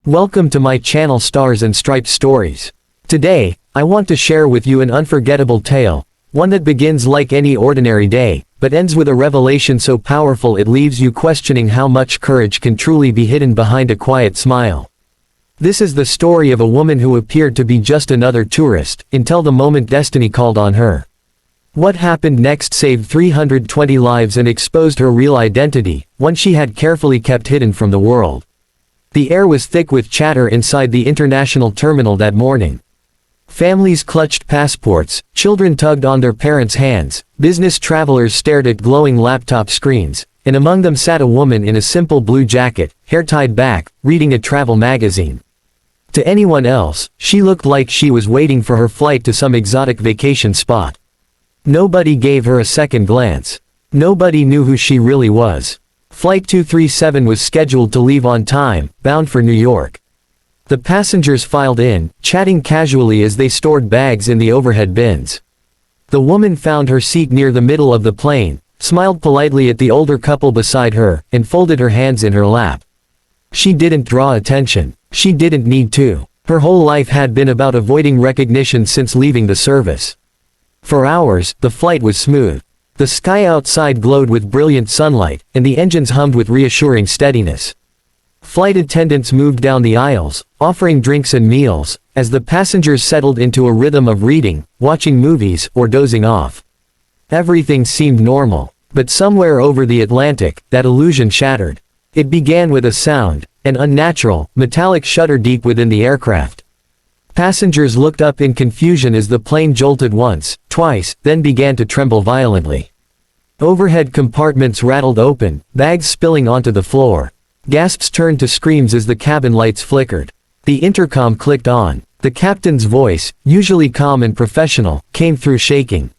Welcome to my channel Stars and Stripes Stories. Today, I want to share with you an unforgettable tale, one that begins like any ordinary day, but ends with a revelation so powerful it leaves you questioning how much courage can truly be hidden behind a quiet smile. This is the story of a woman who appeared to be just another tourist, until the moment destiny called on her. What happened next saved 320 lives and exposed her real identity, one she had carefully kept hidden from the world. The air was thick with chatter inside the international terminal that morning. Families clutched passports, children tugged on their parents' hands, business travelers stared at glowing laptop screens, and among them sat a woman in a simple blue jacket, hair tied back, reading a travel magazine. To anyone else, she looked like she was waiting for her flight to some exotic vacation spot. Nobody gave her a second glance. Nobody knew who she really was. Flight 237 was scheduled to leave on time, bound for New York. The passengers filed in, chatting casually as they stored bags in the overhead bins. The woman found her seat near the middle of the plane, smiled politely at the older couple beside her, and folded her hands in her lap. She didn't draw attention. She didn't need to. Her whole life had been about avoiding recognition since leaving the service. For hours, the flight was smooth. The sky outside glowed with brilliant sunlight, and the engines hummed with reassuring steadiness. Flight attendants moved down the aisles, offering drinks and meals, as the passengers settled into a rhythm of reading, watching movies, or dozing off. Everything seemed normal, but somewhere over the Atlantic, that illusion shattered. It began with a sound, an unnatural, metallic shudder deep within the aircraft. Passengers looked up in confusion as the plane jolted once, twice, then began to tremble violently. Overhead compartments rattled open, bags spilling onto the floor. Gasps turned to screams as the cabin lights flickered. The intercom clicked on. The captain's voice, usually calm and professional, came through shaking.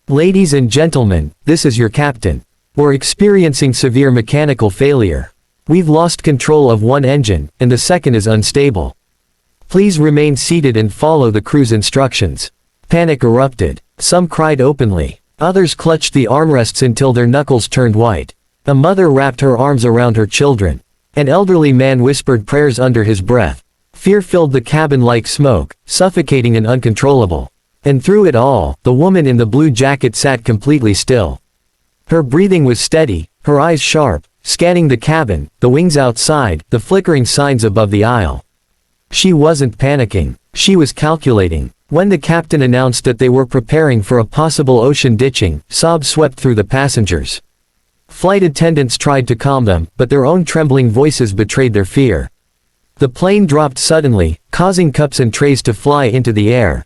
"Ladies and gentlemen, this is your captain. We're experiencing severe mechanical failure. We've lost control of one engine, and the second is unstable. Please remain seated and follow the crew's instructions." Panic erupted. Some cried openly. Others clutched the armrests until their knuckles turned white. A mother wrapped her arms around her children. An elderly man whispered prayers under his breath. Fear filled the cabin like smoke, suffocating and uncontrollable. And through it all, the woman in the blue jacket sat completely still. Her breathing was steady, her eyes sharp, scanning the cabin, the wings outside, the flickering signs above the aisle. She wasn't panicking. She was calculating. When the captain announced that they were preparing for a possible ocean ditching, sobs swept through the passengers. Flight attendants tried to calm them, but their own trembling voices betrayed their fear. The plane dropped suddenly, causing cups and trays to fly into the air.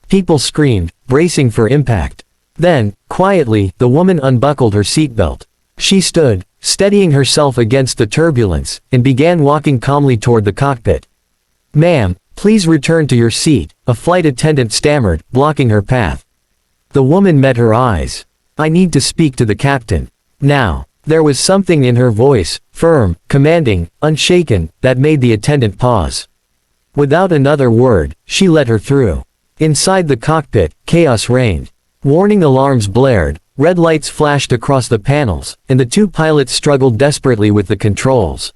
People screamed, bracing for impact. Then, quietly, the woman unbuckled her seatbelt. She stood, steadying herself against the turbulence, and began walking calmly toward the cockpit. "Ma'am, please return to your seat," a flight attendant stammered, blocking her path. The woman met her eyes. "I need to speak to the captain. Now." There was something in her voice, firm, commanding, unshaken, that made the attendant pause. Without another word, she let her through. Inside the cockpit, chaos reigned. Warning alarms blared, red lights flashed across the panels, and the two pilots struggled desperately with the controls.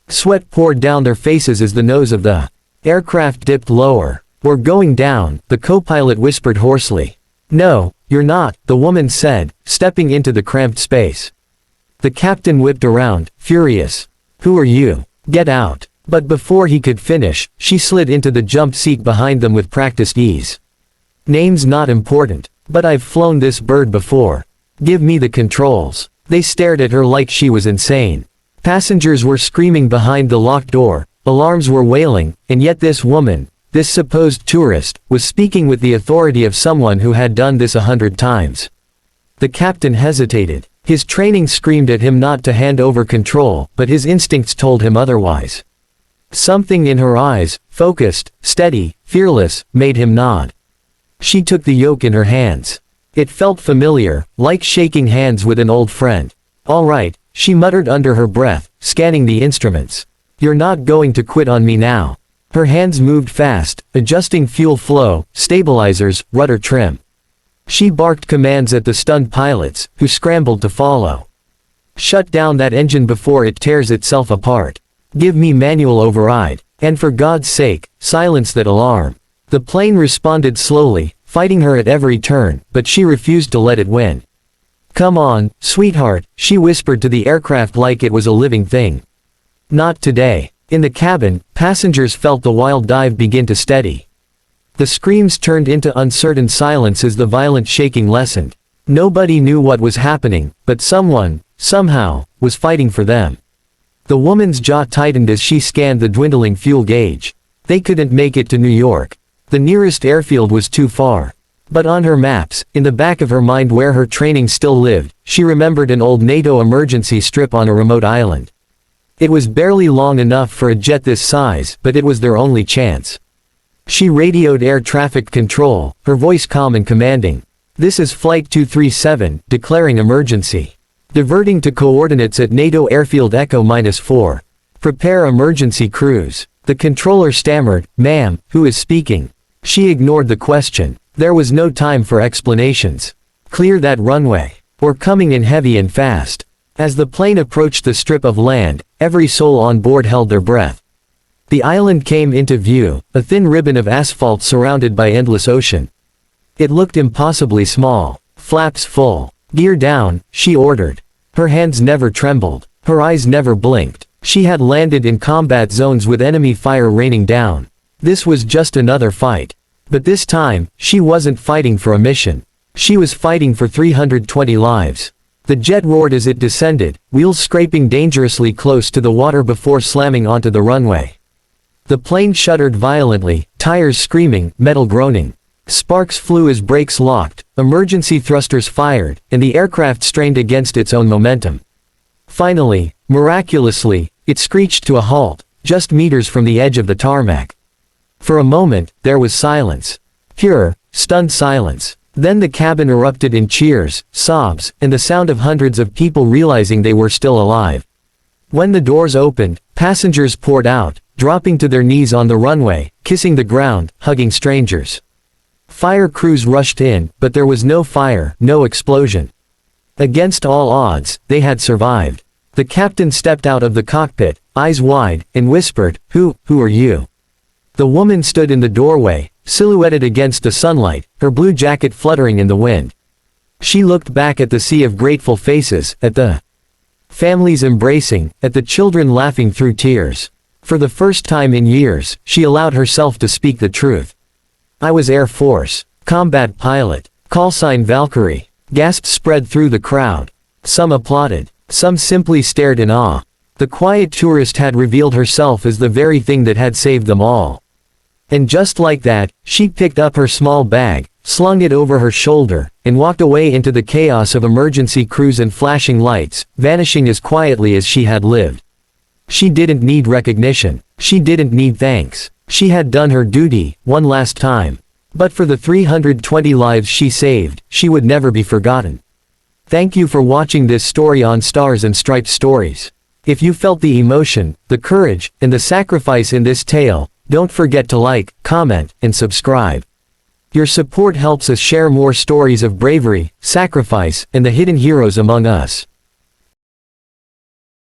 Sweat poured down their faces as the nose of the aircraft dipped lower. "We're going down," the co-pilot whispered hoarsely. "No, you're not," the woman said, stepping into the cramped space. The captain whipped around, furious. "Who are you? Get out." But before he could finish, she slid into the jump seat behind them with practiced ease. "Name's not important, but I've flown this bird before. Give me the controls." They stared at her like she was insane. Passengers were screaming behind the locked door, alarms were wailing, and yet this woman, this supposed tourist, was speaking with the authority of someone who had done this 100 times. The captain hesitated. His training screamed at him not to hand over control, but his instincts told him otherwise. Something in her eyes, focused, steady, fearless, made him nod. She took the yoke in her hands. It felt familiar, like shaking hands with an old friend. "All right," she muttered under her breath, scanning the instruments. "You're not going to quit on me now." Her hands moved fast, adjusting fuel flow, stabilizers, rudder trim. She barked commands at the stunned pilots, who scrambled to follow. "Shut down that engine before it tears itself apart. Give me manual override." And for God's sake, silence that alarm. The plane responded slowly, fighting her at every turn, but she refused to let it win. Come on, sweetheart, she whispered to the aircraft like it was a living thing. Not today. In the cabin, passengers felt the wild dive begin to steady. The screams turned into uncertain silence as the violent shaking lessened. Nobody knew what was happening, but someone, somehow, was fighting for them. The woman's jaw tightened as she scanned the dwindling fuel gauge. They couldn't make it to New York. The nearest airfield was too far. But on her maps, in the back of her mind where her training still lived, she remembered an old NATO emergency strip on a remote island. It was barely long enough for a jet this size, but it was their only chance. She radioed air traffic control, her voice calm and commanding. This is Flight 237, declaring emergency. Diverting to coordinates at NATO Airfield Echo -4. Prepare emergency cruise. The controller stammered, "Ma'am, who is speaking?" She ignored the question. There was no time for explanations. Clear that runway. We're coming in heavy and fast. As the plane approached the strip of land, every soul on board held their breath. The island came into view, a thin ribbon of asphalt surrounded by endless ocean. It looked impossibly small. Flaps full. Gear down, she ordered. Her hands never trembled. Her eyes never blinked. She had landed in combat zones with enemy fire raining down. This was just another fight. But this time, she wasn't fighting for a mission. She was fighting for 320 lives. The jet roared as it descended, wheels scraping dangerously close to the water before slamming onto the runway. The plane shuddered violently, tires screaming, metal groaning. Sparks flew as brakes locked, emergency thrusters fired, and the aircraft strained against its own momentum. Finally, miraculously, it screeched to a halt, just meters from the edge of the tarmac. For a moment, there was silence. Pure, stunned silence. Then the cabin erupted in cheers, sobs, and the sound of hundreds of people realizing they were still alive. When the doors opened, passengers poured out, dropping to their knees on the runway, kissing the ground, hugging strangers. Fire crews rushed in, but there was no fire, no explosion. Against all odds, they had survived. The captain stepped out of the cockpit, eyes wide, and whispered, who are you?" The woman stood in the doorway, silhouetted against the sunlight, her blue jacket fluttering in the wind. She looked back at the sea of grateful faces, at the families embracing, at the children laughing through tears. For the first time in years, she allowed herself to speak the truth. "I was Air Force. Combat pilot. Call sign Valkyrie." Gasps spread through the crowd. Some applauded. Some simply stared in awe. The quiet tourist had revealed herself as the very thing that had saved them all. And just like that, she picked up her small bag, slung it over her shoulder, and walked away into the chaos of emergency crews and flashing lights, vanishing as quietly as she had lived. She didn't need recognition. She didn't need thanks. She had done her duty, one last time. But for the 320 lives she saved, she would never be forgotten. Thank you for watching this story on Stars and Stripes Stories. If you felt the emotion, the courage, and the sacrifice in this tale, don't forget to like, comment, and subscribe. Your support helps us share more stories of bravery, sacrifice, and the hidden heroes among us.